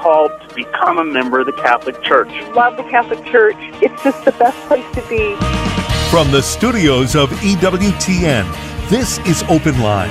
called to become a member of the Catholic Church. Love the Catholic Church. It's just the best place to be. From the studios of EWTN, this is Open Line.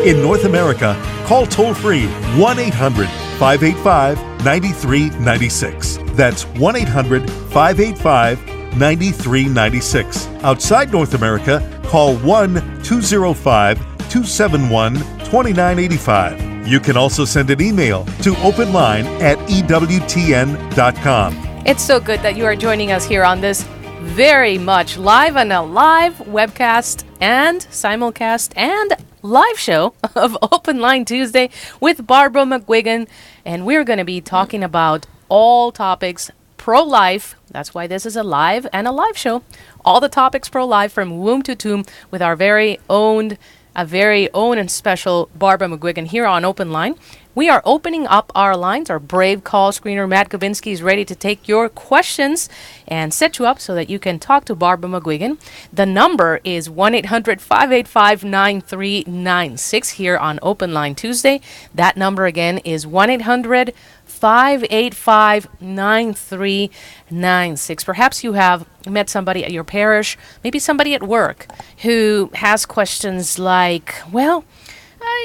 In North America, call toll-free 1-800-585-9396. That's 1-800-585-9396. Outside North America, call 1-205-271-2985. You can also send an email to openline@ewtn.com. It's so good that you are joining us here on this very much live and a live webcast and simulcast and live show of Open Line Tuesday with Barbara McGuigan. And we're going to be talking about all topics pro-life. That's why this is a live and a live show. All the topics pro-life from womb to tomb with our very own and special Barbara McGuigan here on Open Line. We are opening up our lines. Our brave call screener, Matt Gabinski, is ready to take your questions and set you up so that you can talk to Barbara McGuigan. The number is 1-800-585-9396 here on Open Line Tuesday. That number again is 1-800-585-9396. Perhaps you have met somebody at your parish, maybe somebody at work, who has questions like, well,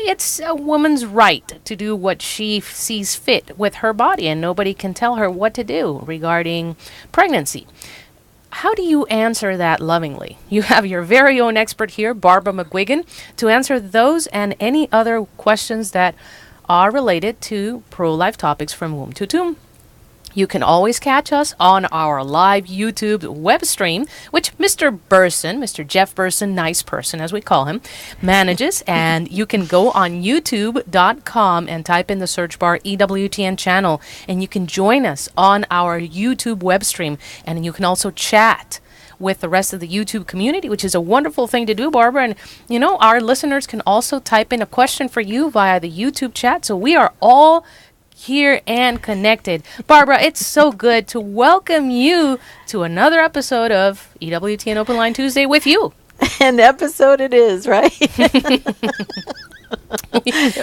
it's a woman's right to do what she sees fit with her body, and nobody can tell her what to do regarding pregnancy. How do you answer that lovingly? You have your very own expert here, Barbara McGuigan, to answer those and any other questions that are related to pro-life topics from womb to tomb. You can always catch us on our live YouTube web stream, which Mr. Jeff Burson, nice person as we call him, manages. And you can go on youtube.com and type in the search bar EWTN channel, and you can join us on our YouTube web stream. And you can also chat with the rest of the YouTube community, which is a wonderful thing to do, Barbara. And, you know, our listeners can also type in a question for you via the YouTube chat. So we are all here and connected. Barbara, it's so good to welcome you to another episode of EWTN Open Line Tuesday with you. An episode it is, right?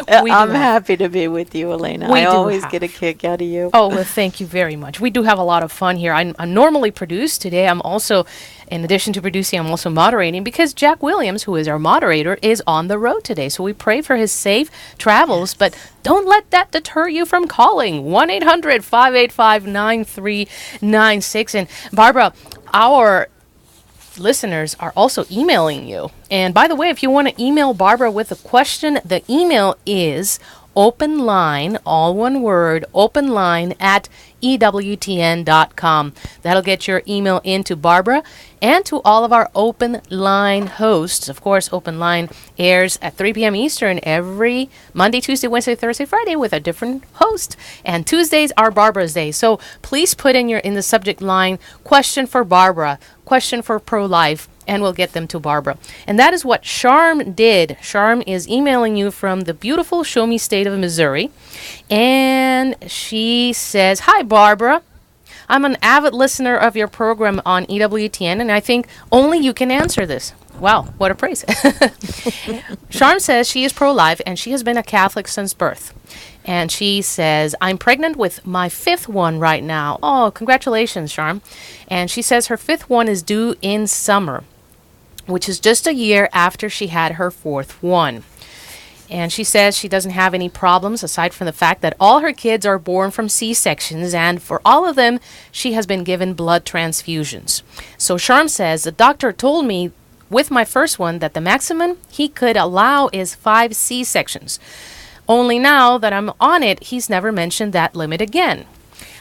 I'm happy to be with you, Elena. I always get a kick out of you. Oh, well, thank you very much. We do have a lot of fun here. I normally produce. Today I'm also, in addition to producing, I'm also moderating because Jack Williams, who is our moderator, is on the road today. So we pray for his safe travels, but don't let that deter you from calling 1-800-585-9396. And Barbara, our listeners are also emailing you. And by the way, if you want to email Barbara with a question, the email is openline, all one word, openline@ewtn.com. That'll get your email into Barbara and to all of our Open Line hosts. Of course, Open Line airs at 3 p.m. Eastern every Monday, Tuesday, Wednesday, Thursday, Friday with a different host. And Tuesdays are Barbara's Day. So please put in the subject line, question for Barbara, question for pro-life, and we'll get them to Barbara. And that is what Charm did. Charm is emailing you from the beautiful Show Me State of Missouri. And she says, "Hi, Barbara. I'm an avid listener of your program on EWTN, and I think only you can answer this." Wow, what a praise. Charm says she is pro-life, and she has been a Catholic since birth. And she says, "I'm pregnant with my 5th one right now." Oh, congratulations, Charm. And she says her 5th one is due in summer, which is just a year after she had her 4th one. And she says she doesn't have any problems aside from the fact that all her kids are born from C-sections, and for all of them, she has been given blood transfusions. So Charm says, "The doctor told me with my first one that the maximum he could allow is 5 C-sections. Only now that I'm on it, he's never mentioned that limit again.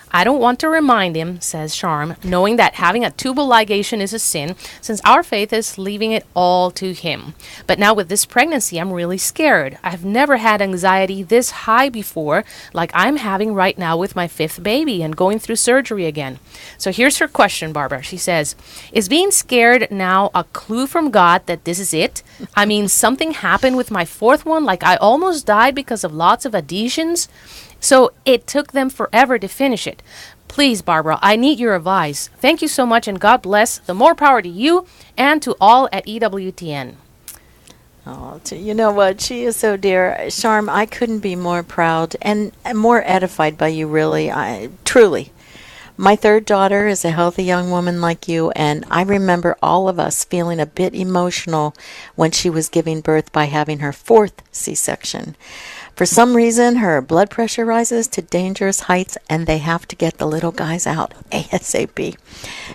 I don't want to remind him," says Charm, "knowing that having a tubal ligation is a sin, since our faith is leaving it all to him. But now with this pregnancy, I'm really scared. I've never had anxiety this high before, like I'm having right now with my 5th baby and going through surgery again." So here's her question, Barbara. She says, "Is being scared now a clue from God that this is it? I mean, something happened with my 4th one, like I almost died because of lots of adhesions. So it took them forever to finish it. Please, Barbara, I need your advice. Thank you so much, and God bless. The more power to you and to all at EWTN." Oh, you know what? She is so dear. Charm, I couldn't be more proud and more edified by you, really. Truly. My third daughter is a healthy young woman like you, and I remember all of us feeling a bit emotional when she was giving birth by having her fourth C-section. For some reason, her blood pressure rises to dangerous heights, and they have to get the little guys out ASAP.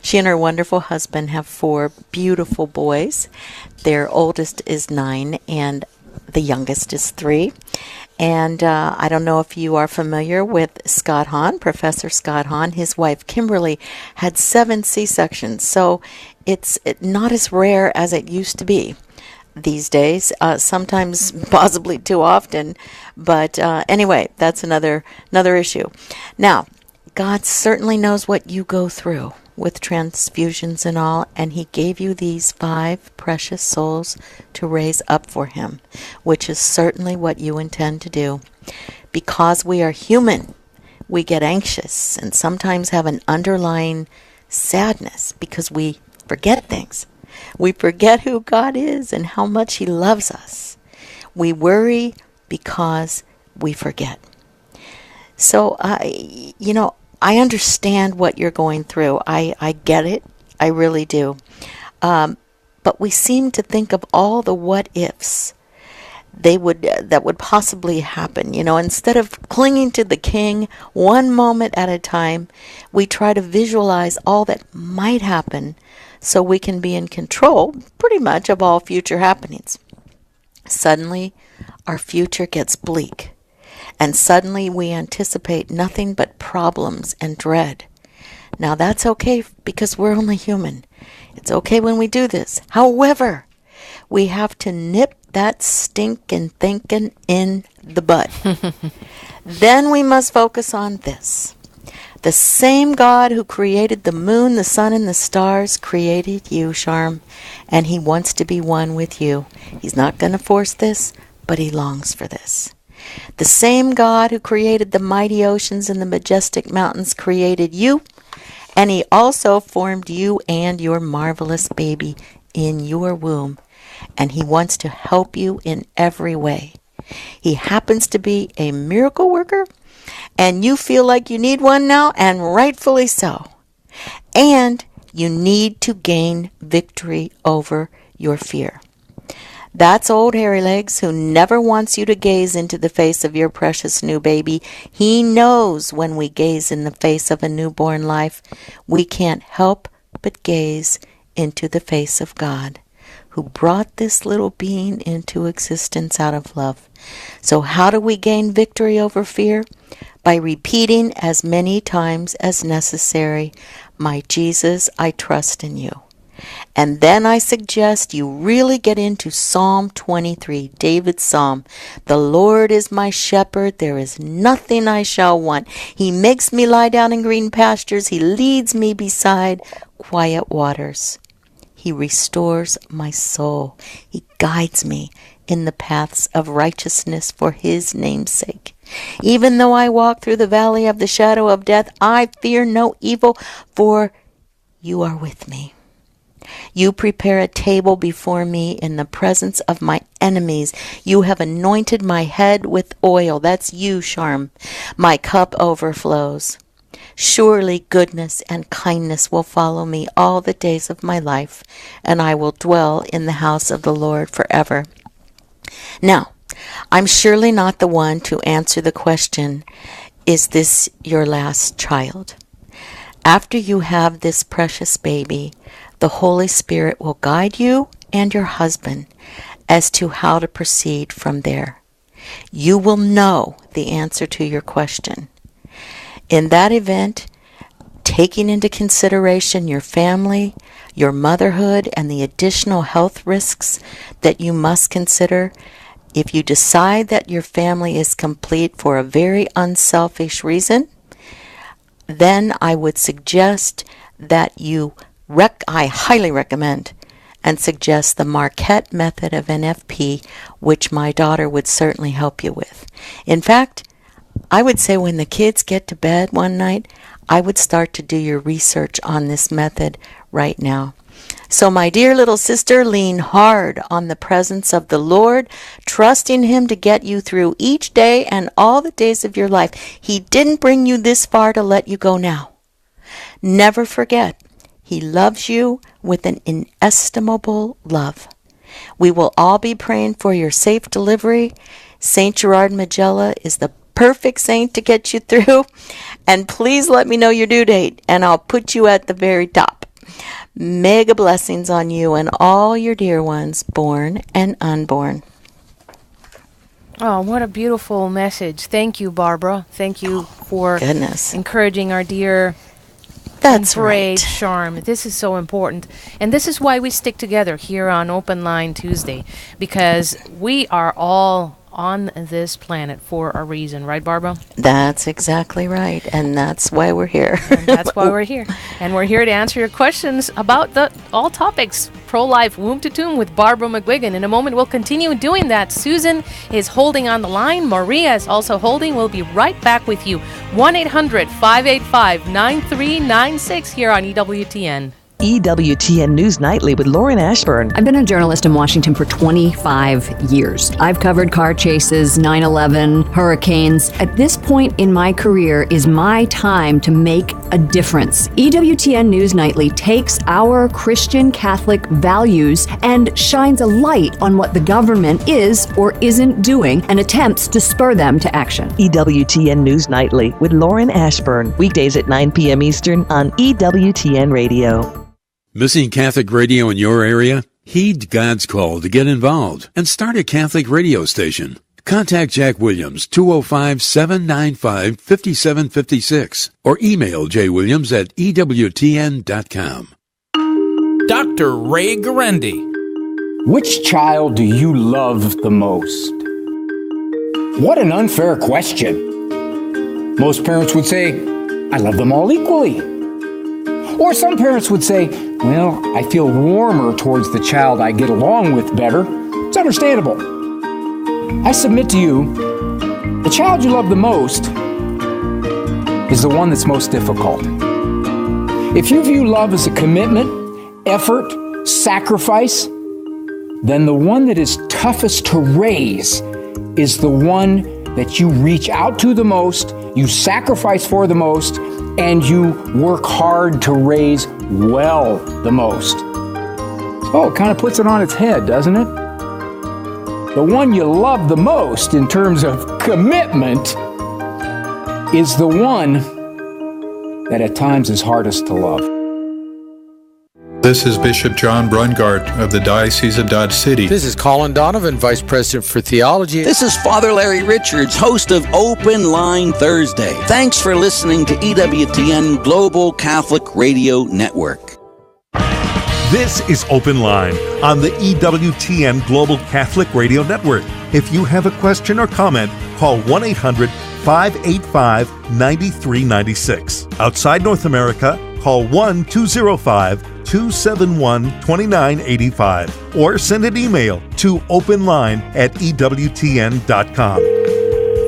She and her wonderful husband have 4 beautiful boys. Their oldest is 9, and the youngest is 3. And I don't know if you are familiar with Scott Hahn, Professor Scott Hahn. His wife, Kimberly, had 7 C-sections, so it's not as rare as it used to be these days, sometimes possibly too often. But anyway, that's another issue. Now, God certainly knows what you go through with transfusions and all, and he gave you these 5 precious souls to raise up for him, which is certainly what you intend to do. Because we are human, we get anxious and sometimes have an underlying sadness because we forget things. We forget who God is and how much he loves us. We worry because we forget. So, I understand what you're going through. I get it. I really do. But we seem to think of all the what ifs that would possibly happen. Instead of clinging to the king one moment at a time, we try to visualize all that might happen so we can be in control pretty much of all future happenings. Suddenly, our future gets bleak. And suddenly we anticipate nothing but problems and dread. Now that's okay because we're only human. It's okay when we do this. However, we have to nip that stinking thinking in the bud. Then we must focus on this. The same God who created the moon, the sun, and the stars created you, Charm, and he wants to be one with you. He's not going to force this, but he longs for this. The same God who created the mighty oceans and the majestic mountains created you, and he also formed you and your marvelous baby in your womb, and he wants to help you in every way. He happens to be a miracle worker, and you feel like you need one now, and rightfully so. And you need to gain victory over your fear. That's old Hairy Legs, who never wants you to gaze into the face of your precious new baby. He knows when we gaze in the face of a newborn life, we can't help but gaze into the face of God, who brought this little being into existence out of love. So how do we gain victory over fear? By repeating as many times as necessary, "My Jesus, I trust in you." And then I suggest you really get into Psalm 23, David's psalm. "The Lord is my shepherd, there is nothing I shall want. He makes me lie down in green pastures. He leads me beside quiet waters. He restores my soul. He guides me in the paths of righteousness for his name's sake. Even though I walk through the valley of the shadow of death, I fear no evil, for you are with me. You prepare a table before me in the presence of my enemies. You have anointed my head with oil." That's you, Charm. "My cup overflows. Surely goodness and kindness will follow me all the days of my life, and I will dwell in the house of the Lord forever." Now, I'm surely not the one to answer the question, is this your last child? After you have this precious baby, the Holy Spirit will guide you and your husband as to how to proceed from there. You will know the answer to your question. In that event, taking into consideration your family, your motherhood, and the additional health risks that you must consider, if you decide that your family is complete for a very unselfish reason, then I would suggest that I highly recommend and suggest the Marquette method of NFP, which my daughter would certainly help you with. In fact, I would say when the kids get to bed one night, I would start to do your research on this method right now. So, my dear little sister, lean hard on the presence of the Lord, trusting Him to get you through each day and all the days of your life. He didn't bring you this far to let you go now. Never forget, He loves you with an inestimable love. We will all be praying for your safe delivery. Saint Gerard Magella is the perfect saint to get you through. And please let me know your due date, and I'll put you at the very top. Mega blessings on you and all your dear ones, born and unborn. Oh, what a beautiful message. Thank you, Barbara. Thank you for encouraging our dear That's brave right. Charm. This is so important. And this is why we stick together here on Open Line Tuesday, because we are all on this planet for a reason, right, Barbara? That's exactly right, and that's why we're here. And that's why we're here. And we're here to answer your questions about all topics, pro-life, womb to tomb with Barbara McGuigan. In a moment, we'll continue doing that. Susan is holding on the line. Maria is also holding. We'll be right back with you. 1-800-585-9396 here on EWTN. EWTN News Nightly with Lauren Ashburn. I've been a journalist in Washington for 25 years. I've covered car chases, 9/11, hurricanes. At this point in my career is my time to make a difference. EWTN News Nightly takes our Christian Catholic values and shines a light on what the government is or isn't doing and attempts to spur them to action. EWTN News Nightly with Lauren Ashburn. Weekdays at 9 p.m. Eastern on EWTN Radio. Missing Catholic radio in your area? Heed God's call to get involved and start a Catholic radio station. Contact Jack Williams, 205-795-5756, or email jwilliams@ewtn.com. Dr. Ray Guarendi. Which child do you love the most? What an unfair question. Most parents would say, I love them all equally. Or some parents would say, well, I feel warmer towards the child I get along with better. It's understandable. I submit to you, the child you love the most is the one that's most difficult. If you view love as a commitment, effort, sacrifice, then the one that is toughest to raise is the one that you reach out to the most, you sacrifice for the most, and you work hard to raise well the most. Oh, it kind of puts it on its head, doesn't it? The one you love the most in terms of commitment is the one that at times is hardest to love. This is Bishop John Brungart of the Diocese of Dodge City. This is Colin Donovan, Vice President for Theology. This is Father Larry Richards, host of Open Line Thursday. Thanks for listening to EWTN Global Catholic Radio Network. This is Open Line on the EWTN Global Catholic Radio Network. If you have a question or comment, call 1-800-585-9396. Outside North America, call 1-205-271-2985 or send an email to openline@ewtn.com.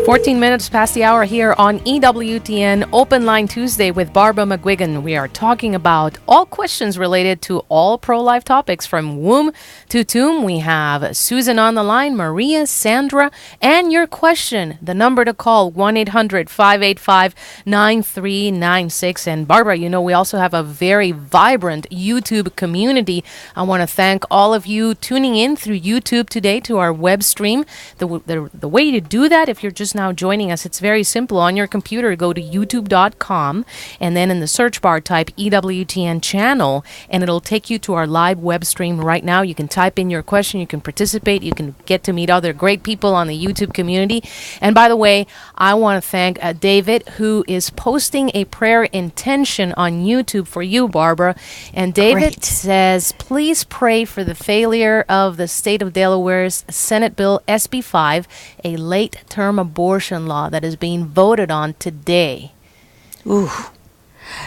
14 minutes past the hour here on EWTN Open Line Tuesday with Barbara McGuigan. We are talking about all questions related to all pro-life topics from womb to tomb. We have Susan on the line, Maria, Sandra, and your question. The number to call, 1-800-585-9396. And Barbara, you know, we also have a very vibrant YouTube community. I want to thank all of you tuning in through YouTube today to our web stream. The way to do that, if you're just now joining us, it's very simple. On your computer, go to youtube.com and then in the search bar type EWTN channel and it'll take you to our live web stream right now. You can type in your question, you can participate, you can get to meet other great people on the YouTube community. And by the way, I want to thank David, who is posting a prayer intention on YouTube for you, Barbara. And David says, please pray for the failure of the state of Delaware's Senate Bill SB 5, a late term abortion law that is being voted on today. Ooh.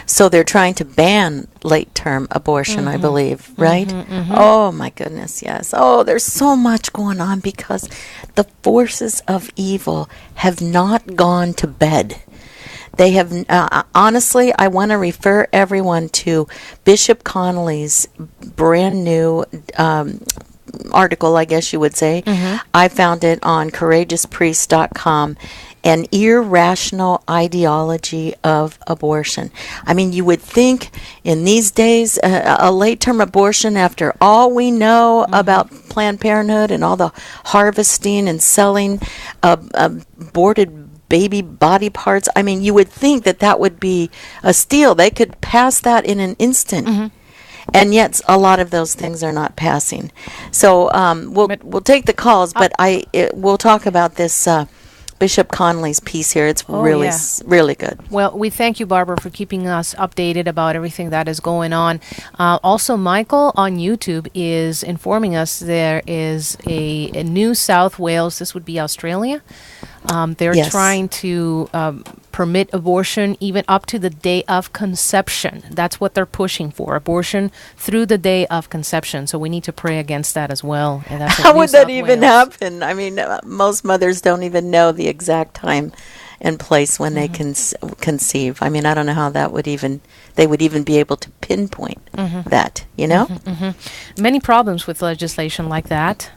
So they're trying to ban late-term abortion, I believe, right? Oh, my goodness, yes. Oh, there's so much going on because the forces of evil have not gone to bed. They have, honestly, I want to refer everyone to Bishop Connolly's brand new article, I guess you would say. I found it on courageouspriest.com. An irrational ideology of abortion. I mean, you would think in these days, a late-term abortion, after all we know about Planned Parenthood and all the harvesting and selling aborted baby body parts, I mean, you would think that that would be a steal. They could pass that in an instant. And yet, a lot of those things are not passing. So we'll take the calls, but we'll talk about this Bishop Connolly's piece here. It's really good. Well, we thank you, Barbara, for keeping us updated about everything that is going on. Also, Michael on YouTube is informing us there is a New South Wales, this would be Australia. They're trying to permit abortion even up to the day of conception. That's what they're pushing for, abortion through the day of conception. So we need to pray against that as well. And that's how would that even happen? I mean, most mothers don't even know the exact time and place when they can conceive. I mean, I don't know how that would they would even be able to pinpoint that, you know? Many problems with legislation like that.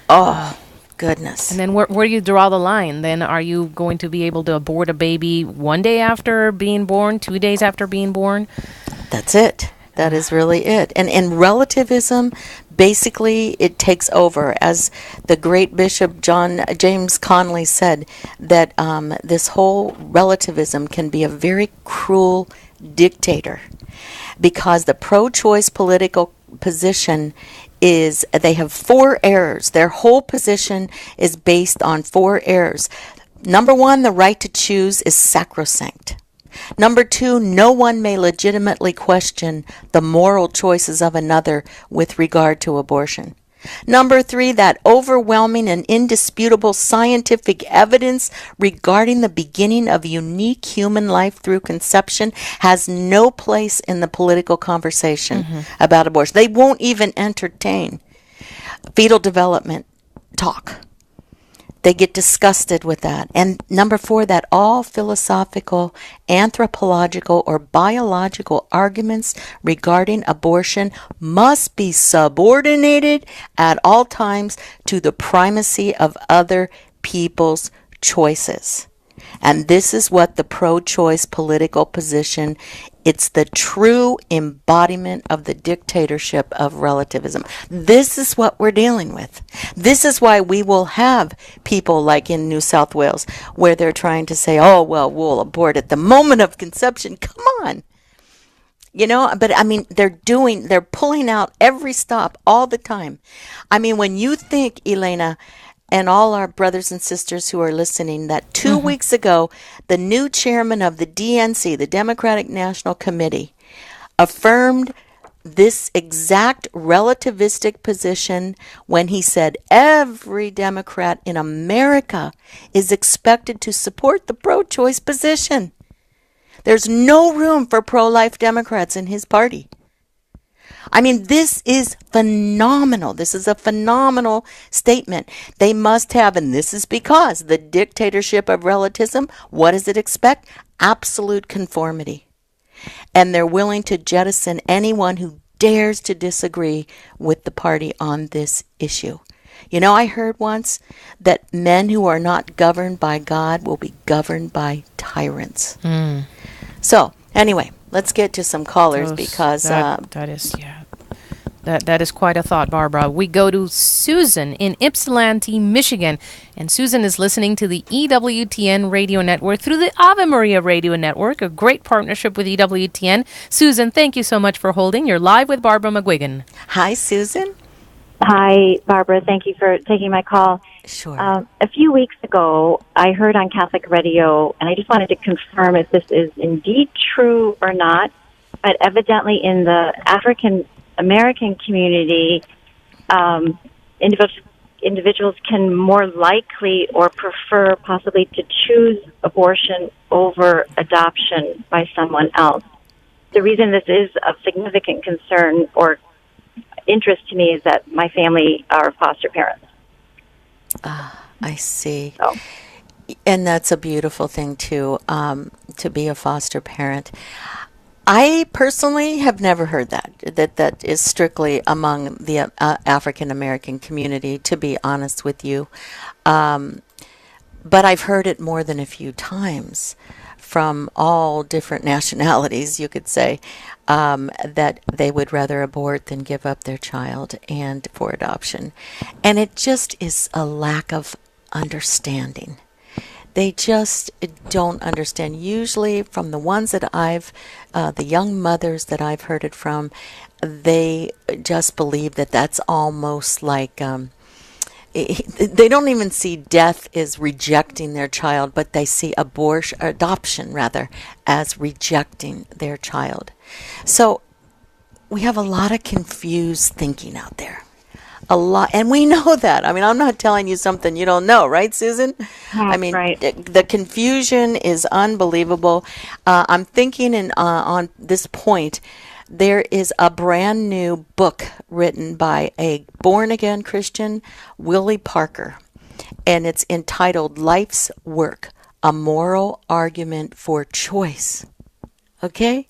Oh, goodness. And then where do you draw the line? Then are you going to be able to abort a baby 1 day after being born, 2 days after being born? That's it. That is really it. And relativism, basically, it takes over. As the great Bishop James Connolly said, that this whole relativism can be a very cruel dictator, because the pro-choice political position they have 4 errors. Their whole position is based on 4 errors. Number 1, the right to choose is sacrosanct. Number 2, no one may legitimately question the moral choices of another with regard to abortion. Number 3, that overwhelming and indisputable scientific evidence regarding the beginning of unique human life through conception has no place in the political conversation about abortion. They won't even entertain fetal development talk. They get disgusted with that. And number 4, that all philosophical, anthropological, or biological arguments regarding abortion must be subordinated at all times to the primacy of other people's choices. And this is what the pro-choice political position, it's the true embodiment of the dictatorship of relativism. This is what we're dealing with. This is why we will have people like in New South Wales, where they're trying to say, oh, well, we'll abort at the moment of conception. Come on. You know, but I mean, they're pulling out every stop all the time. I mean, when you think, Elena, and all our brothers and sisters who are listening, that 2 weeks ago, the new chairman of the DNC, the Democratic National Committee, affirmed this exact relativistic position when he said every Democrat in America is expected to support the pro-choice position. There's no room for pro-life Democrats in his party. I mean, this is phenomenal. This is a phenomenal statement. They must have, and this is because the dictatorship of relativism, what does it expect? Absolute conformity. And they're willing to jettison anyone who dares to disagree with the party on this issue. You know, I heard once that men who are not governed by God will be governed by tyrants. So, anyway, let's get to some callers because that is quite a thought, Barbara. We go to Susan in Ypsilanti, Michigan, and Susan is listening to the EWTN radio network through the Ave Maria radio network, a great partnership with EWTN. Susan, thank you so much for holding. You're live with Barbara McGuigan. Hi, Susan. Hi, Barbara. Thank you for taking my call. Sure. A few weeks ago, I heard on Catholic radio, and I just wanted to confirm if this is indeed true or not, but evidently in the African American community, individuals can more likely or prefer possibly to choose abortion over adoption by someone else. the reason this is of significant concern or interest to me is that my family are foster parents. I see. So. And that's a beautiful thing, too, to be a foster parent. I personally have never heard that is strictly among the African American community, to be honest with you. But I've heard it more than a few times from all different nationalities, you could say, that they would rather abort than give up their child and for adoption. And it just is a lack of understanding. They just don't understand. Usually from the ones that the young mothers that I've heard it from, they just believe that that's almost like, they don't even see death as rejecting their child, but they see adoption as rejecting their child. So we have a lot of confused thinking out there. A lot, and we know that. I mean, I'm not telling you something you don't know, right, Susan? I mean, right. The confusion is unbelievable. I'm thinking on this point, there is a brand new book written by a born-again Christian, Willie Parker, and it's entitled Life's Work, A Moral Argument for Choice. Okay?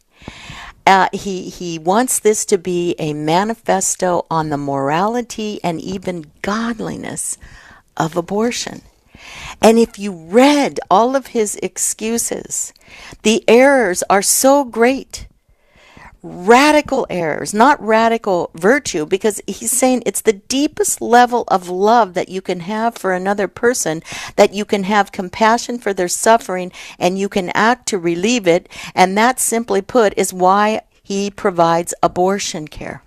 He wants this to be a manifesto on the morality and even godliness of abortion. And if you read all of his excuses, the errors are so great. Radical errors, not radical virtue, because he's saying it's the deepest level of love that you can have for another person, that you can have compassion for their suffering and you can act to relieve it. And that, simply put, is why he provides abortion care.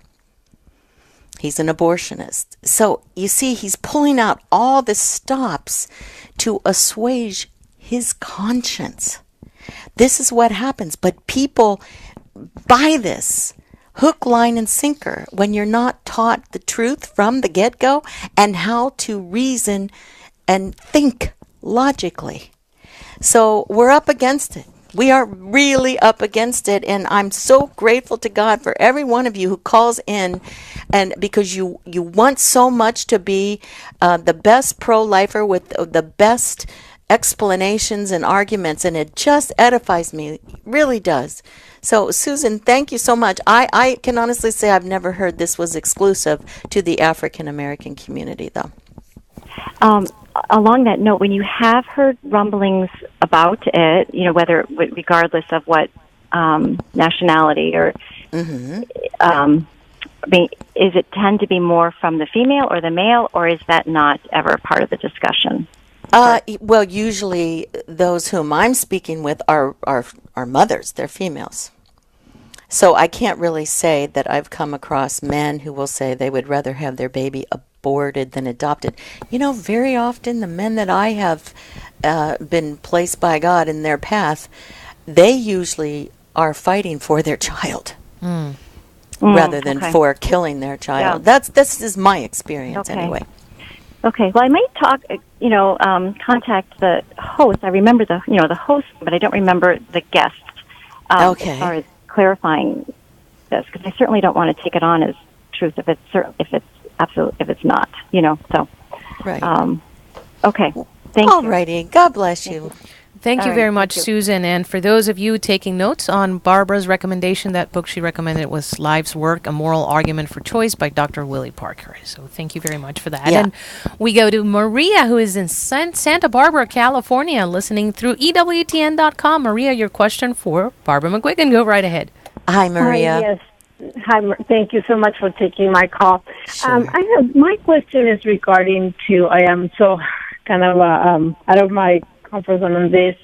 He's an abortionist. So you see, he's pulling out all the stops to assuage his conscience. This is what happens. But people buy this hook, line, and sinker when you're not taught the truth from the get-go and how to reason and think logically. So we're up against it. We are really up against it, and I'm so grateful to God for every one of you who calls in, and because you want so much to be the best pro-lifer with the best explanations and arguments, and it just edifies me. It really does. So, Susan, thank you so much. I can honestly say I've never heard this was exclusive to the African American community, though. Along that note, when you have heard rumblings about it, whether regardless of what nationality or, is it tend to be more from the female or the male, or is that not ever part of the discussion? Well, usually those whom I'm speaking with are mothers. They're females. So I can't really say that I've come across men who will say they would rather have their baby aborted than adopted. Very often the men that I have been placed by God in their path, they usually are fighting for their child rather than for killing their child. Yeah. This is my experience anyway. Okay. Well, I might talk, contact the host. I remember the host, but I don't remember the guest. As far as clarifying this, because I certainly don't want to take it on as truth if it's not. So. Right. Okay. Thank you. All righty. God bless you. Thank you very much, Susan. And for those of you taking notes on Barbara's recommendation, that book she recommended was Life's Work, A Moral Argument for Choice by Dr. Willie Parker. So thank you very much for that. Yeah. And we go to Maria, who is in Santa Barbara, California, listening through EWTN.com. Maria, your question for Barbara McGuigan. Go right ahead. Hi, Maria. Hi, yes. Hi, thank you so much for taking my call. Sure. My question is regarding to, I am so kind of out of my comfort zone on this.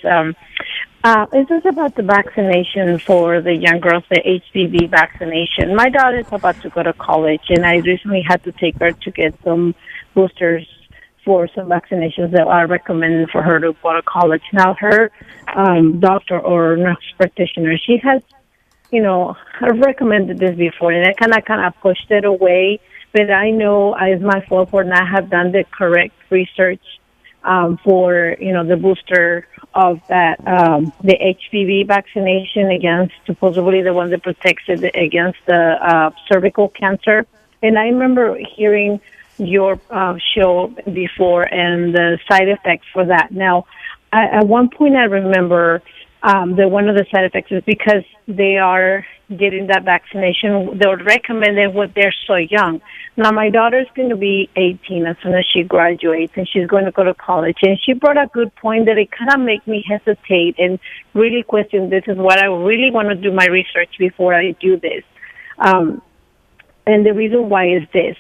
Is this about the vaccination for the young girls, the HPV vaccination? My daughter is about to go to college, and I recently had to take her to get some boosters for some vaccinations that are recommended for her to go to college. Now, her doctor or nurse practitioner, she has, I've recommended this before, and I kind of pushed it away. But I know it's my fault for not have done the correct research for, the booster of that, the HPV vaccination against, supposedly the one that protects it against the cervical cancer. And I remember hearing your show before and the side effects for that. Now, at one point I remember that one of the side effects is because they are getting that vaccination, they would recommend it when they're so young. Now, my daughter's going to be 18 as soon as she graduates, and she's going to go to college. And she brought a good point that it kind of made me hesitate and really question, this is what I really want to do my research before I do this. And the reason why is this.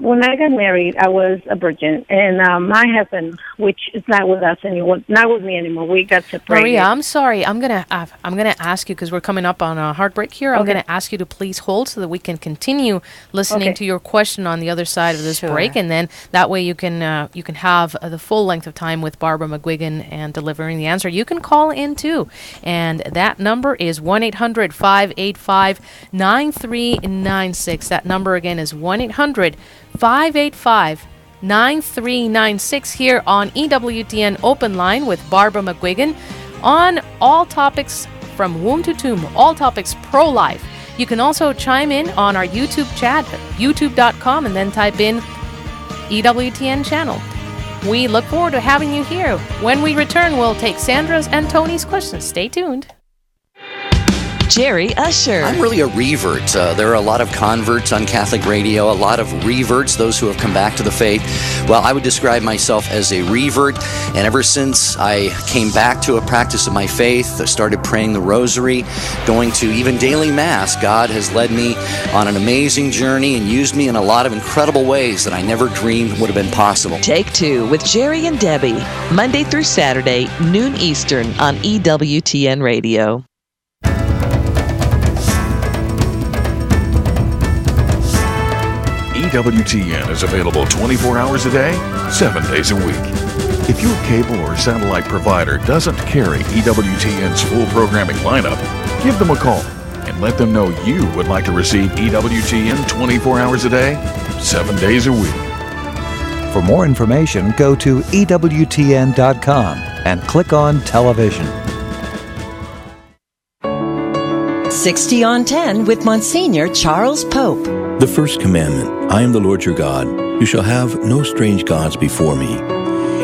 When I got married, I was a virgin, and my husband, which is not with us anymore, not with me anymore, we got separated. Maria, I'm sorry. I'm gonna ask you, because we're coming up on a hard break here. I'm gonna ask you to please hold so that we can continue listening to your question on the other side of this break, and then that way you can have the full length of time with Barbara McGuigan and delivering the answer. You can call in too, and that number is 1-800-585-9396. That number again is 1-800-585-9396 here on EWTN Open Line with Barbara McGuigan on all topics from womb to tomb, all topics pro-life. You can also chime in on our YouTube chat, youtube.com, and then type in EWTN channel. We look forward to having you here. When we return, we'll take Sandra's and Tony's questions. Stay tuned. Jerry Usher. I'm really a revert. There are a lot of converts on Catholic radio, a lot of reverts, those who have come back to the faith. Well, I would describe myself as a revert, and ever since I came back to a practice of my faith, I started praying the rosary, going to even daily Mass, God has led me on an amazing journey and used me in a lot of incredible ways that I never dreamed would have been possible. Take Two with Jerry and Debbie, Monday through Saturday, noon Eastern on EWTN Radio. EWTN is available 24 hours a day, 7 days a week. If your cable or satellite provider doesn't carry EWTN's full programming lineup, give them a call and let them know you would like to receive EWTN 24 hours a day, 7 days a week. For more information, go to EWTN.com and click on Television. 60 on 10 with Monsignor Charles Pope. The first commandment, I am the Lord your God. You shall have no strange gods before me.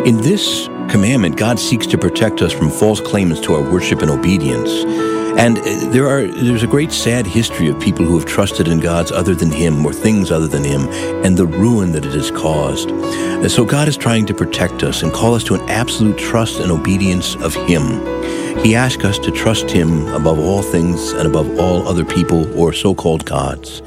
In this commandment, God seeks to protect us from false claimants to our worship and obedience. And there's a great sad history of people who have trusted in gods other than Him or things other than Him, and the ruin that it has caused. So God is trying to protect us and call us to an absolute trust and obedience of Him. He asks us to trust Him above all things and above all other people or so-called gods.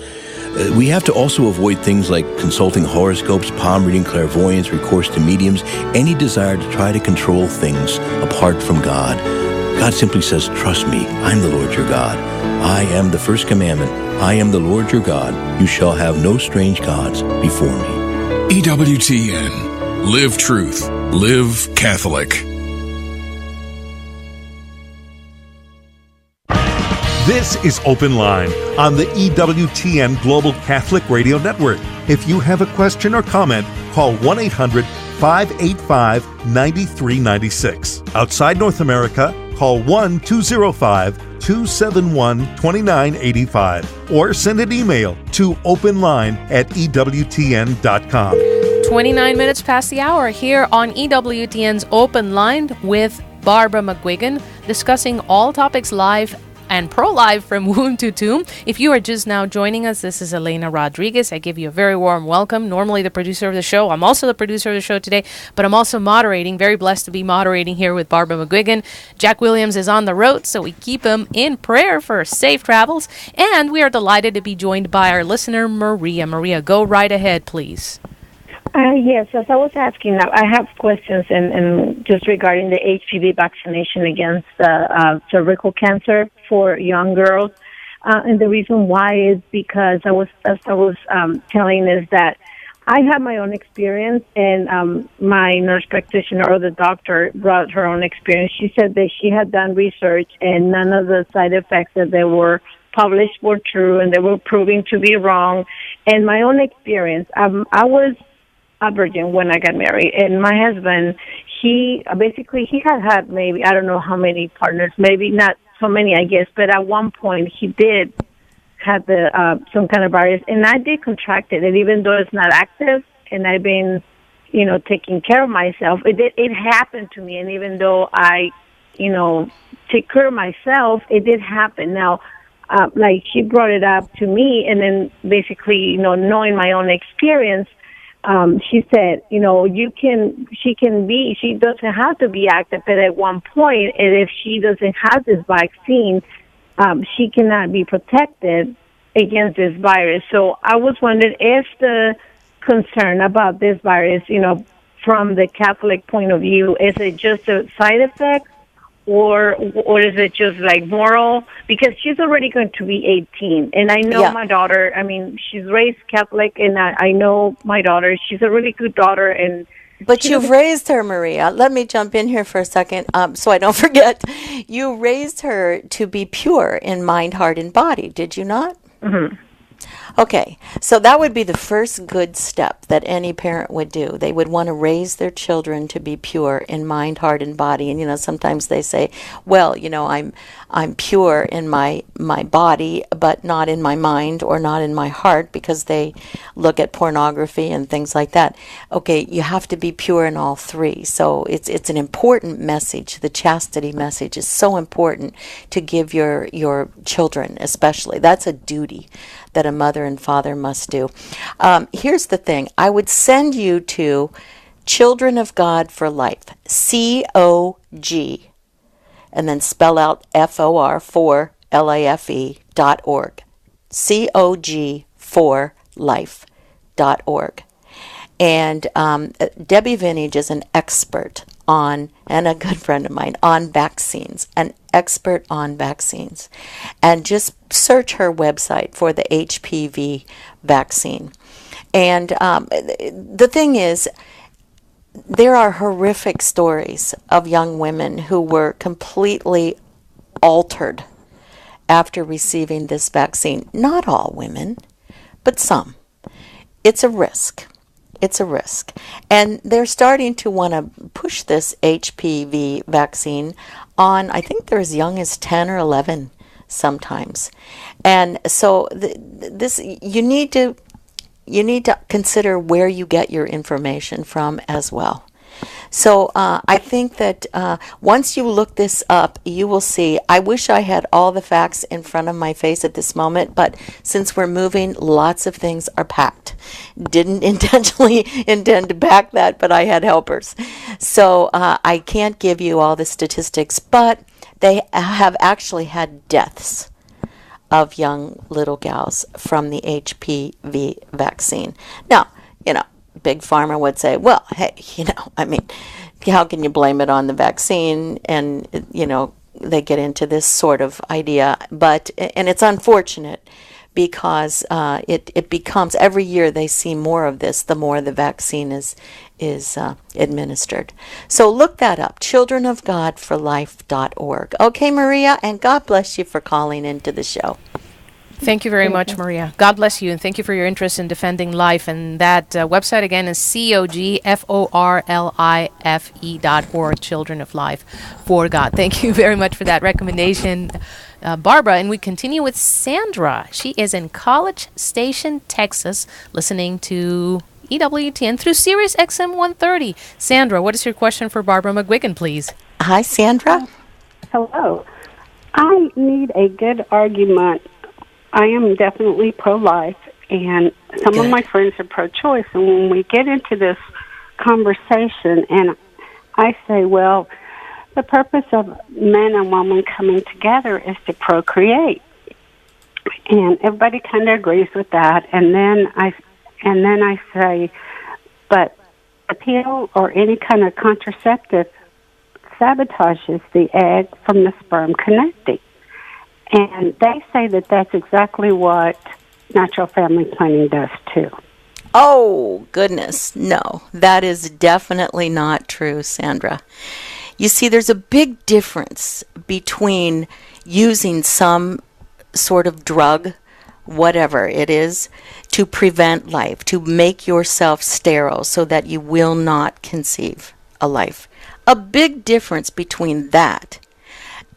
We have to also avoid things like consulting horoscopes, palm reading, clairvoyance, recourse to mediums, any desire to try to control things apart from God. God simply says, trust me, I'm the Lord your God. I am the first commandment. I am the Lord your God. You shall have no strange gods before me. EWTN. Live truth. Live Catholic. This is Open Line on the EWTN Global Catholic Radio Network. If you have a question or comment, call 1-800-585-9396. Outside North America, call 1-205-271-2985 or send an email to openline@ewtn.com. 29 minutes past the hour here on EWTN's Open Line with Barbara McGuigan, discussing all topics live and pro-life from womb to tomb. If you are just now joining us, this is Elena Rodriguez. I give you a very warm welcome. Normally the producer of the show. I'm also the producer of the show today, but I'm also moderating. Very blessed to be moderating here with Barbara McGuigan. Jack Williams is on the road, so we keep him in prayer for safe travels. And we are delighted to be joined by our listener, Maria. Maria, go right ahead, please. Yes, as I was asking, I have questions and just regarding the HPV vaccination against cervical cancer for young girls. And the reason why is because as I was telling is that I have my own experience, and my nurse practitioner or the doctor brought her own experience. She said that she had done research and none of the side effects that they were published were true, and they were proving to be wrong. And my own experience, I was a virgin when I got married. And my husband, he had maybe, I don't know how many partners, maybe not so many, I guess, but at one point he did have some kind of virus, and I did contract it. And even though it's not active, and I've been, taking care of myself, it happened to me. And even though I, take care of myself, it did happen. Now, like she brought it up to me, and then basically, knowing my own experience, she said, she doesn't have to be active, but at one point, and if she doesn't have this vaccine, she cannot be protected against this virus. So I was wondering if the concern about this virus, from the Catholic point of view, is it just a side effect, or is it just like moral? Because she's already going to be 18, and I know my daughter. I mean, she's raised Catholic, and I know my daughter. She's a really good daughter, But you've raised her, Maria. Let me jump in here for a second so I don't forget. You raised her to be pure in mind, heart, and body, did you not? Mm-hmm. Okay, so that would be the first good step that any parent would do. They would want to raise their children to be pure in mind, heart, and body. And sometimes they say, well, I'm pure in my body, but not in my mind or not in my heart, because they look at pornography and things like that. Okay, you have to be pure in all three. So it's an important message. The chastity message is so important to give your children, especially. That's a duty that a mother and father must do. Here's the thing. I would send you to Children of God for Life, COG, and then spell out FOR for LIFE.org. COG4life.org. And Debbie Vintage is an expert on, and a good friend of mine, on vaccines, an expert on vaccines. And just search her website for the HPV vaccine. And the thing is, there are horrific stories of young women who were completely altered after receiving this vaccine. Not all women, but some. It's a risk. It's a risk. And they're starting to want to push this HPV vaccine on, I think they're as young as 10 or 11 sometimes. And so you need to consider where you get your information from as well. So I think that once you look this up, you will see. I wish I had all the facts in front of my face at this moment, but since we're moving, lots of things are packed. Didn't intentionally intend to pack that, but I had helpers. So I can't give you all the statistics, but they have actually had deaths of young little gals from the HPV vaccine. Now, Big Pharma would say, well, hey, how can you blame it on the vaccine? And, they get into this sort of idea. And it's unfortunate because it becomes, every year they see more of this, the more the vaccine is administered. So look that up, childrenofgodforlife.org. Okay, Maria, and God bless you for calling into the show. Thank you very much, Maria. God bless you, and thank you for your interest in defending life. And that website again is COGFORLIFE.org, Children of Life for God. Thank you very much for that recommendation, Barbara. And we continue with Sandra. She is in College Station, Texas, listening to EWTN through Sirius XM 130. Sandra, what is your question for Barbara McGuigan, please? Hi, Sandra. Hello. I need a good argument. I am definitely pro-life, and some of my friends are pro-choice. And when we get into this conversation, and I say, well, the purpose of man and woman coming together is to procreate, and everybody kind of agrees with that. And then I say, but a pill or any kind of contraceptive sabotages the egg from the sperm connecting. And they say that that's exactly what natural family planning does too. Oh, goodness. No, that is definitely not true, Sandra. You see, there's a big difference between using some sort of drug whatever it is, to prevent life, to make yourself sterile so that you will not conceive a life. A big difference between that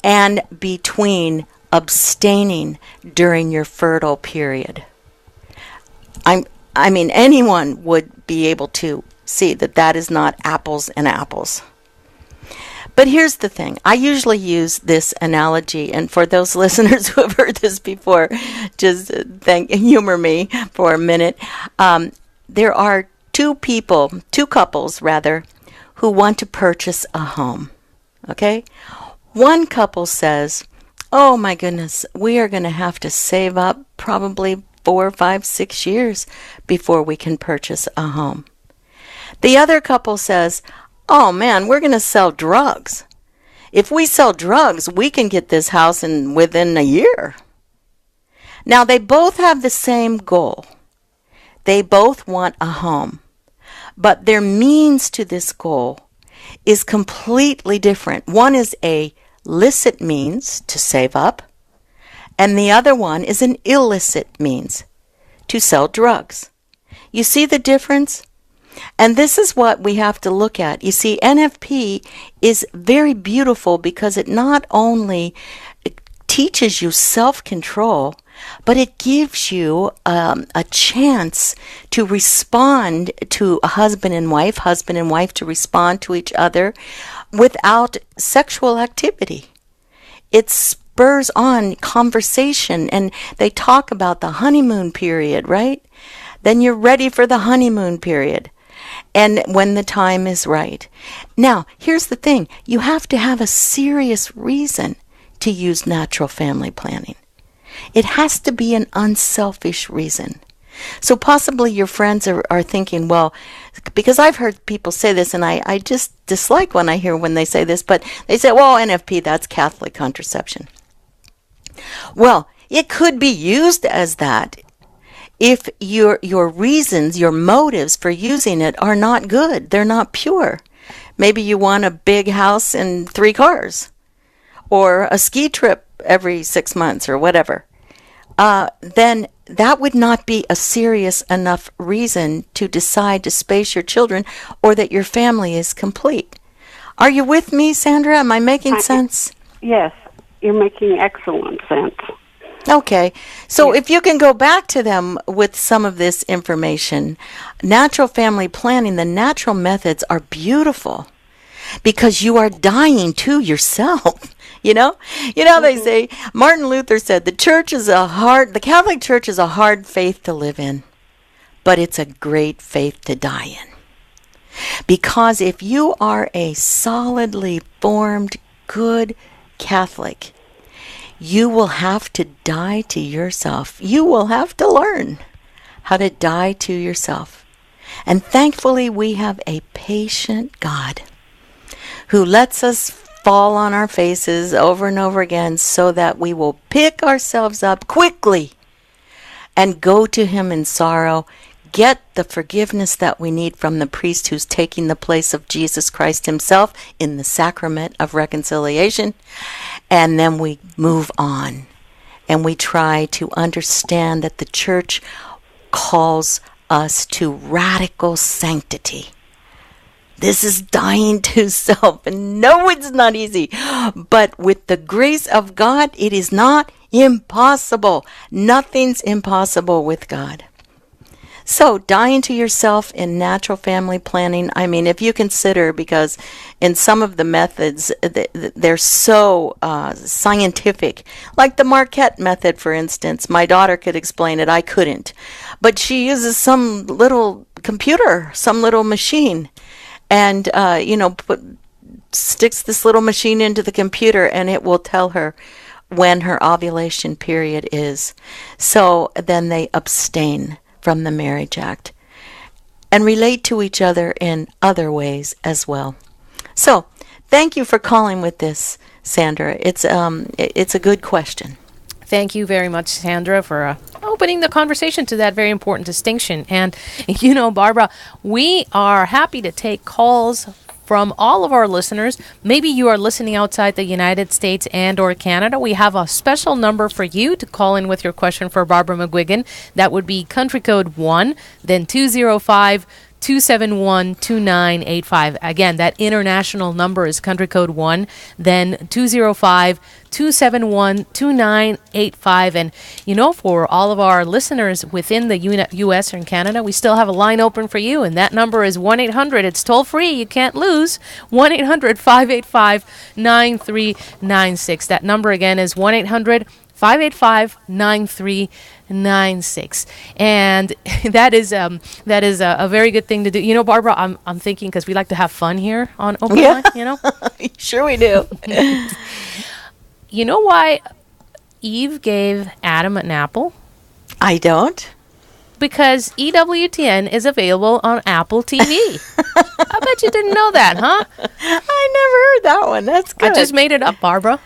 and between abstaining during your fertile period. I mean, anyone would be able to see that that is not apples and apples. But here's the thing. I usually use this analogy, and for those listeners who have heard this before, just humor me for a minute. There are two couples, who want to purchase a home. Okay? One couple says, oh my goodness, we are going to have to save up probably 4, 5, 6 years before we can purchase a home. The other couple says, oh man, we're going to sell drugs. If we sell drugs, we can get this house within a year. Now, they both have the same goal. They both want a home. But their means to this goal is completely different. One is a licit means to save up, and the other one is an illicit means to sell drugs. You see the difference? And this is what we have to look at. You see, NFP is very beautiful because it not only teaches you self-control, but it gives you a chance to respond to a husband and wife to respond to each other without sexual activity. It spurs on conversation, and they talk about the honeymoon period, right? Then you're ready for the honeymoon period, and when the time is right. Now, here's the thing. You have to have a serious reason to use natural family planning. It has to be an unselfish reason. So possibly your friends are thinking, well, because I've heard people say this, and I just dislike when I hear when they say this, but they say, well, NFP, that's Catholic contraception. Well, it could be used as that if your reasons, your motives for using it are not good. They're not pure. Maybe you want a big house and 3 cars, or a ski trip every 6 months or whatever. Then that would not be a serious enough reason to decide to space your children or that your family is complete. Are you with me, Sandra? Am I making sense? Yes, you're making excellent sense. Okay. So if you can go back to them with some of this information, natural family planning, the natural methods are beautiful because you are dying to yourself. You know, they say, Martin Luther said, the Catholic Church is a hard faith to live in, but it's a great faith to die in. Because if you are a solidly formed, good Catholic, you will have to die to yourself. You will have to learn how to die to yourself. And thankfully, we have a patient God who lets us fall on our faces over and over again so that we will pick ourselves up quickly and go to him in sorrow, get the forgiveness that we need from the priest who's taking the place of Jesus Christ himself in the sacrament of reconciliation, and then we move on and we try to understand that the church calls us to radical sanctity. This is dying to self. And no, it's not easy. But with the grace of God, it is not impossible. Nothing's impossible with God. So, dying to yourself in natural family planning, I mean, if you consider, because in some of the methods, they're so scientific. Like the Marquette method, for instance. My daughter could explain it. I couldn't. But she uses some little computer, some little machine. And, sticks this little machine into the computer, and it will tell her when her ovulation period is. So then they abstain from the marriage act and relate to each other in other ways as well. So thank you for calling with this, Sandra. It's a good question. Thank you very much, Sandra, for opening the conversation to that very important distinction. And, Barbara, we are happy to take calls from all of our listeners, maybe you are listening outside the United States and or Canada, we have a special number for you to call in with your question for Barbara McGuigan. That would be country code 1, then 205-271-2985. Again, that international number is country code 1, then 205-271-2985. And, for all of our listeners within the U.S. and Canada, we still have a line open for you, and that number is 1-800. It's toll-free. You can't lose. 1-800-585-9396. That number again is 1-800-585-9396. And that is a very good thing to do. Barbara, I'm thinking, because we like to have fun here on Open Line, Sure we do. You know why Eve gave Adam an apple? I don't. Because EWTN is available on Apple TV. I bet you didn't know that, huh? I never heard that one. That's good. I just made it up, Barbara.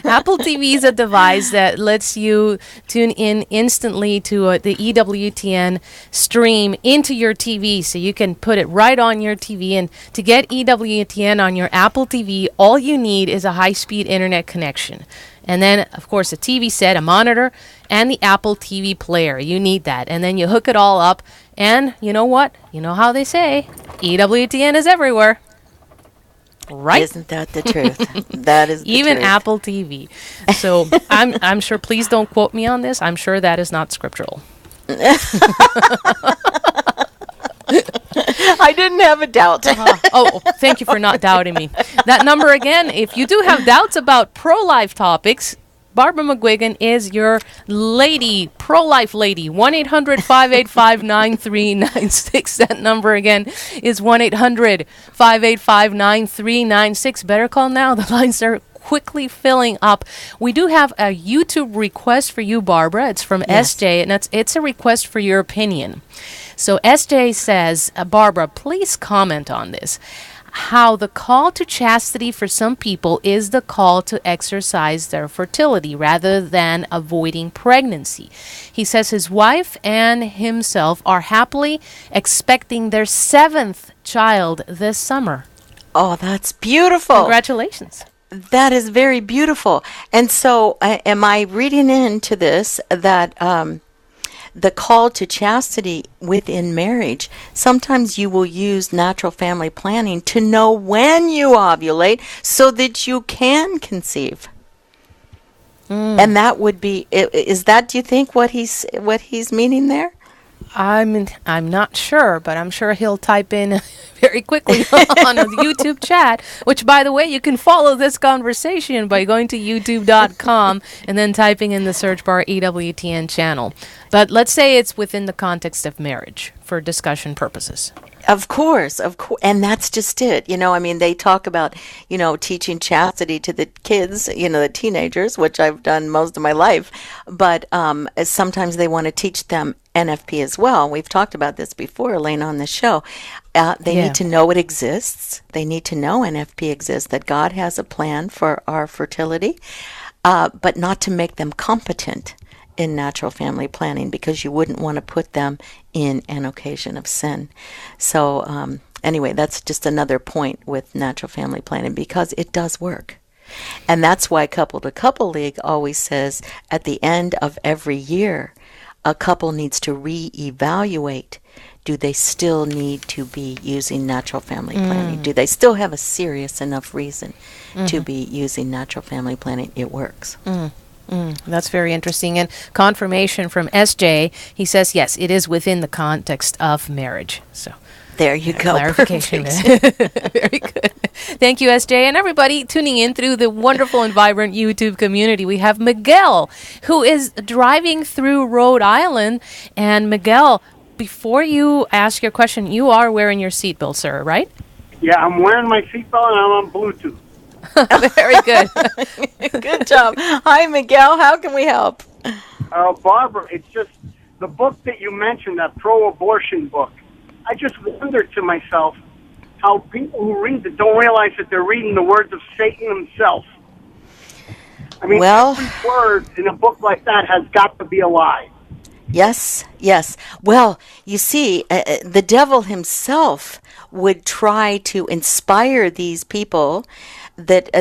Apple TV is a device that lets you tune in instantly to the EWTN stream into your TV, so you can put it right on your TV. And to get EWTN on your Apple TV, all you need is a high-speed internet connection. And then, of course, a TV set, a monitor, and the Apple TV player. You need that. And then you hook it all up. And you know what? You know how they say, EWTN is everywhere. Right? Isn't that the truth? That is the even truth. Apple TV. So I'm sure, please don't quote me on this. I'm sure that is not scriptural. I didn't have a doubt. Oh, thank you for not doubting me. That number again, if you do have doubts about pro-life topics, Barbara McGuigan is your lady, pro-life lady. 1-800-585-9396. That number again is 1-800-585-9396. Better call now. The lines are quickly filling up. We do have a YouTube request for you, Barbara. It's from SJ, and it's a request for your opinion. So SJ says, Barbara, please comment on this. How the call to chastity for some people is the call to exercise their fertility rather than avoiding pregnancy. He says his wife and himself are happily expecting their 7th child this summer. Oh, that's beautiful. Congratulations. That is very beautiful. And so am I reading into this that the call to chastity within marriage, sometimes you will use natural family planning to know when you ovulate so that you can conceive. And that would be, is that, do you think, what he's meaning there? I'm not sure, but I'm sure he'll type in very quickly on the YouTube chat, which, by the way, you can follow this conversation by going to youtube.com and then typing in the search bar EWTN channel. But let's say it's within the context of marriage for discussion purposes. Of course. And that's just it. They talk about, teaching chastity to the kids, the teenagers, which I've done most of my life. But sometimes they want to teach them NFP as well. We've talked about this before, Elaine, on the show. They need to know it exists. They need to know NFP exists, that God has a plan for our fertility, but not to make them competent in natural family planning, because you wouldn't want to put them in an occasion of sin. So anyway, that's just another point with natural family planning, because it does work. And that's why Couple to Couple League always says at the end of every year, a couple needs to reevaluate. Do they still need to be using natural family planning? Do they still have a serious enough reason to be using natural family planning? It works. That's very interesting. And confirmation from SJ, he says, yes, it is within the context of marriage. So there you go. Clarification. Very good. Thank you, SJ. And everybody tuning in through the wonderful and vibrant YouTube community. We have Miguel, who is driving through Rhode Island. And Miguel, before you ask your question, you are wearing your seatbelt, sir, right? Yeah, I'm wearing my seatbelt and I'm on Bluetooth. Very good. Good job. Hi, Miguel. How can we help? Barbara, it's just the book that you mentioned, that pro-abortion book. I just wonder to myself how people who read it don't realize that they're reading the words of Satan himself. I mean, every word in a book like that has got to be a lie. Yes. Well, you see, the devil himself would try to inspire these people that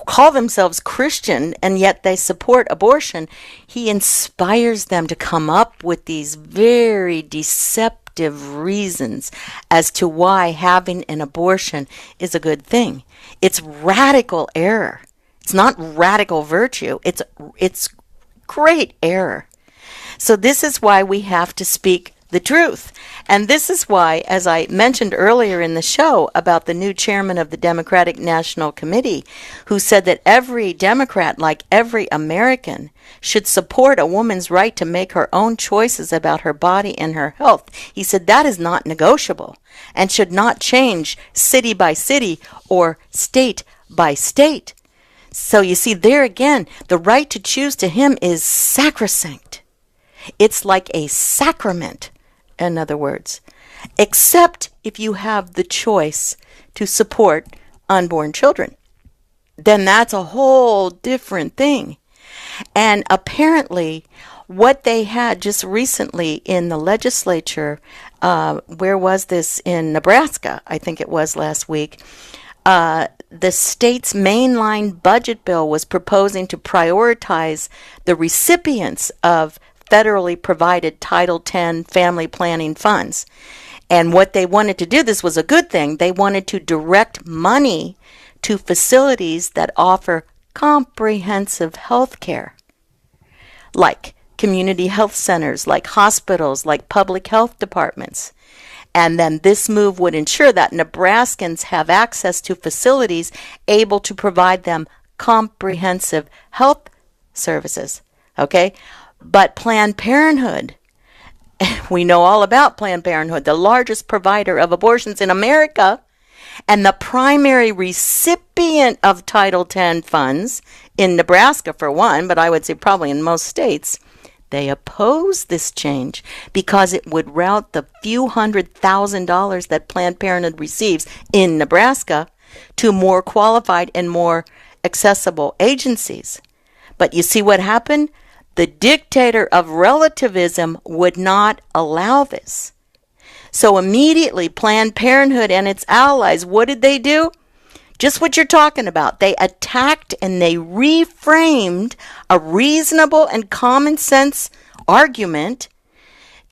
call themselves Christian and yet they support abortion, he inspires them to come up with these very deceptive reasons as to why having an abortion is a good thing. It's radical error. It's not radical virtue. It's great error. So this is why we have to speak the truth. And this is why, as I mentioned earlier in the show about the new chairman of the Democratic National Committee, who said that every Democrat, like every American, should support a woman's right to make her own choices about her body and her health. He said that is not negotiable and should not change city by city or state by state. So you see, there again, the right to choose to him is sacrosanct. It's like a sacrament, in other words, except if you have the choice to support unborn children. Then that's a whole different thing. And apparently, what they had just recently in the legislature, where was this? In Nebraska, I think it was last week, the state's mainline budget bill was proposing to prioritize the recipients of federally provided Title X family planning funds. And what they wanted to do, this was a good thing, they wanted to direct money to facilities that offer comprehensive health care, like community health centers, like hospitals, like public health departments. And then this move would ensure that Nebraskans have access to facilities able to provide them comprehensive health services. Okay? But Planned Parenthood, we know all about Planned Parenthood, the largest provider of abortions in America, and the primary recipient of Title X funds in Nebraska for one, but I would say probably in most states, they oppose this change because it would route the few $100,000s that Planned Parenthood receives in Nebraska to more qualified and more accessible agencies. But you see what happened? The dictator of relativism would not allow this. So immediately, Planned Parenthood and its allies, what did they do? Just what you're talking about. They attacked and they reframed a reasonable and common sense argument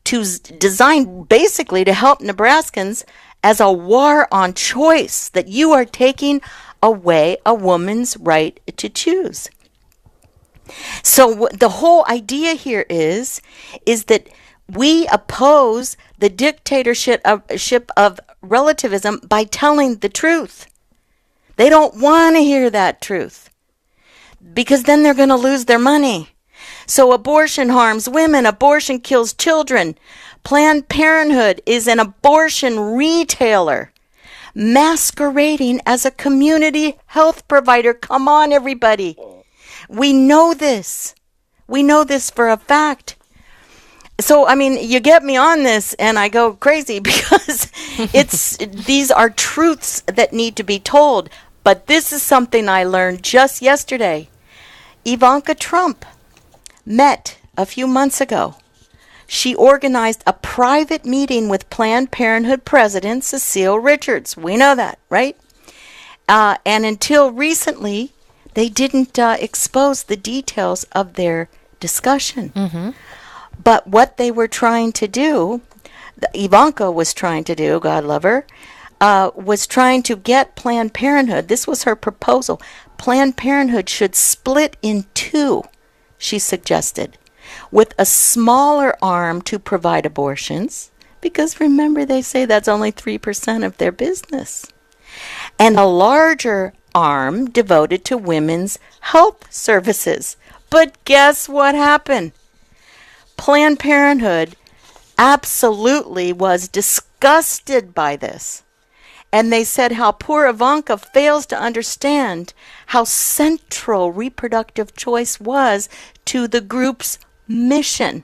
designed basically to help Nebraskans as a war on choice, that you are taking away a woman's right to choose. So the whole idea here is that we oppose the dictatorship of relativism by telling the truth. They don't want to hear that truth because then they're going to lose their money. So abortion harms women. Abortion kills children. Planned Parenthood is an abortion retailer masquerading as a community health provider. Come on, everybody. We know this. We know this for a fact. So, I mean, you get me on this and I go crazy because these are truths that need to be told. But this is something I learned just yesterday. Ivanka Trump met a few months ago. She organized a private meeting with Planned Parenthood President Cecile Richards. We know that, right? And until recently, they didn't expose the details of their discussion. Mm-hmm. But what they were trying to do, Ivanka was trying to do, God love her, was trying to get Planned Parenthood, this was her proposal, Planned Parenthood should split in two, she suggested, with a smaller arm to provide abortions, because remember they say that's only 3% of their business, and a larger arm devoted to women's health services. But guess what happened? Planned Parenthood absolutely was disgusted by this. And they said how poor Ivanka fails to understand how central reproductive choice was to the group's mission.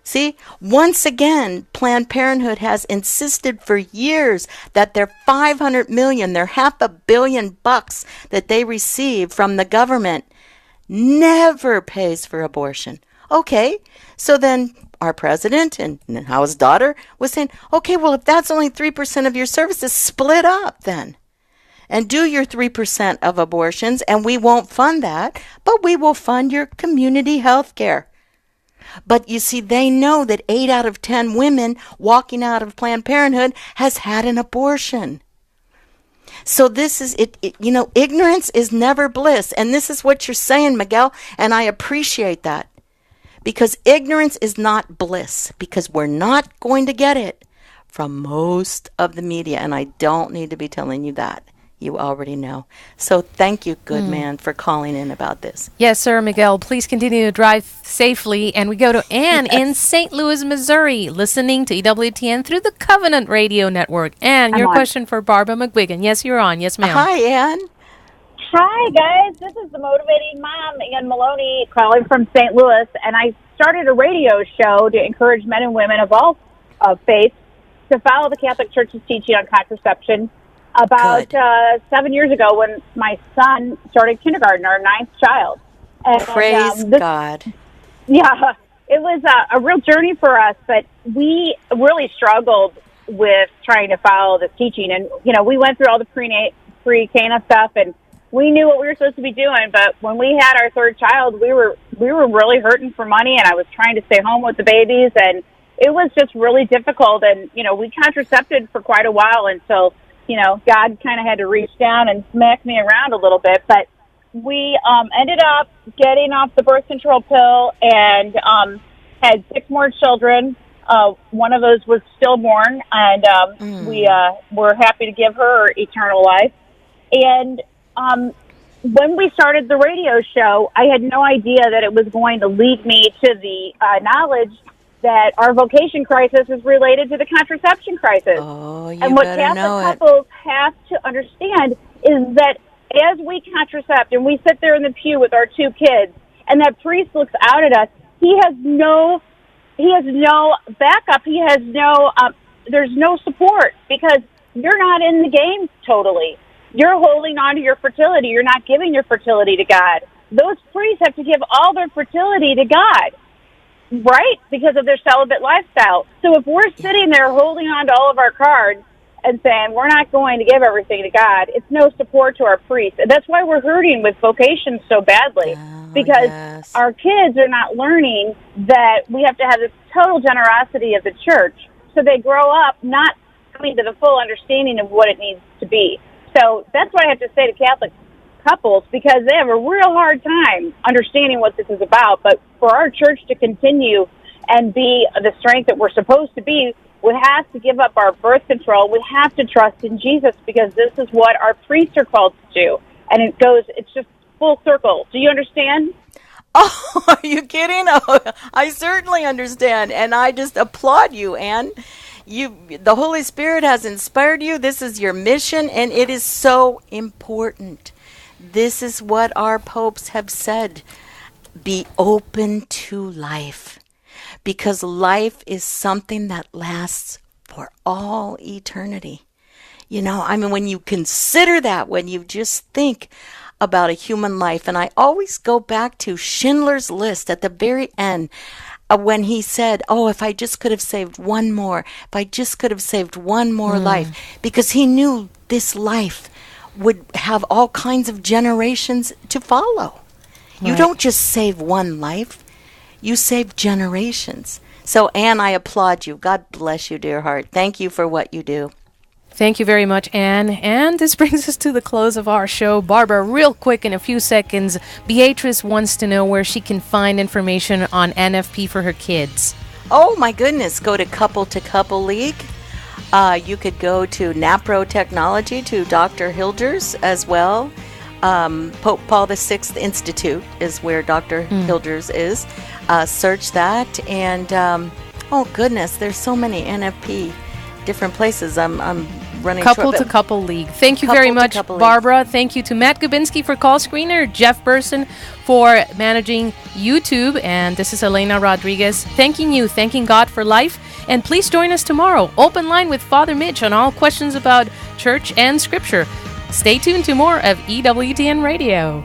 See, once again, Planned Parenthood has insisted for years that their $500 million, their $500 million that they receive from the government never pays for abortion. Okay, so then our president and House daughter was saying, okay, well, if that's only 3% of your services, split up then. And do your 3% of abortions, and we won't fund that, but we will fund your community health care. But you see, they know that 8 out of 10 women walking out of Planned Parenthood has had an abortion. So this is it. Ignorance is never bliss. And this is what you're saying, Miguel, and I appreciate that. Because ignorance is not bliss, because we're not going to get it from most of the media, and I don't need to be telling you that. You already know. So thank you, good man, for calling in about this. Yes, sir, Miguel. Please continue to drive safely. And we go to Ann in St. Louis, Missouri, listening to EWTN through the Covenant Radio Network. Ann, your question for Barbara McGuigan. Yes, you're on. Yes, ma'am. Hi, Ann. Hi, guys. This is the motivating mom, Ann Maloney, calling from St. Louis. And I started a radio show to encourage men and women of all faiths to follow the Catholic Church's teaching on contraception. About 7 years ago, when my son started kindergarten, our 9th child. And, Praise God. Yeah, it was a real journey for us, but we really struggled with trying to follow this teaching. And, we went through all the pre-Cana stuff, and we knew what we were supposed to be doing. But when we had our 3rd child, we were really hurting for money, and I was trying to stay home with the babies, and it was just really difficult. And, we contracepted for quite a while until God kind of had to reach down and smack me around a little bit. But we ended up getting off the birth control pill and had 6 more children. One of those was stillborn, and we were happy to give her eternal life. And when we started the radio show, I had no idea that it was going to lead me to the knowledge that our vocation crisis is related to the contraception crisis. Oh, you and what better know Catholic couples have to understand is that as we contracept and we sit there in the pew with our 2 kids, and that priest looks out at us, he has no backup. He has there's no support, because you're not in the game totally. You're holding on to your fertility. You're not giving your fertility to God. Those priests have to give all their fertility to God. Right? Because of their celibate lifestyle. So if we're sitting there holding on to all of our cards and saying we're not going to give everything to God, it's no support to our priests. And that's why we're hurting with vocations so badly. Because our kids are not learning that we have to have this total generosity of the church. So they grow up not coming to the full understanding of what it needs to be. So that's what I have to say to Catholic couples, because they have a real hard time understanding what this is about. But for our church to continue and be the strength that we're supposed to be, we have to give up our birth control. We have to trust in Jesus, because this is what our priests are called to do. And it's just full circle. Do you understand? Oh, are you kidding? Oh, I certainly understand. And I just applaud you, Ann. The Holy Spirit has inspired you. This is your mission, and it is so important. This is what our popes have said. Be open to life, because life is something that lasts for all eternity. When you consider that, when you just think about a human life, and I always go back to Schindler's List at the very end, when he said, if I just could have saved one more, if I just could have saved one more life, because he knew this life would have all kinds of generations to follow. Right. You don't just save one life, you save generations. So, Ann, I applaud you. God bless you, dear heart. Thank you for what you do. Thank you very much, Ann. And this brings us to the close of our show. Barbara, real quick, in a few seconds, Beatrice wants to know where she can find information on NFP for her kids. Oh, my goodness. Go to Couple League. You could go to NAPRO Technology, to Dr. Hilders as well. Pope Paul VI Institute is where Dr. Hilders is. Search that. And, oh, goodness, there's so many NFP different places. I'm running Couple short, to Couple League. Thank you very much, Barbara. Thank you to Matt Gubinski for call screener, Jeff Burson for managing YouTube, and this is Elena Rodriguez thanking God for life. And please join us tomorrow, Open Line with Father Mitch, on all questions about church and scripture. Stay tuned to more of EWTN Radio.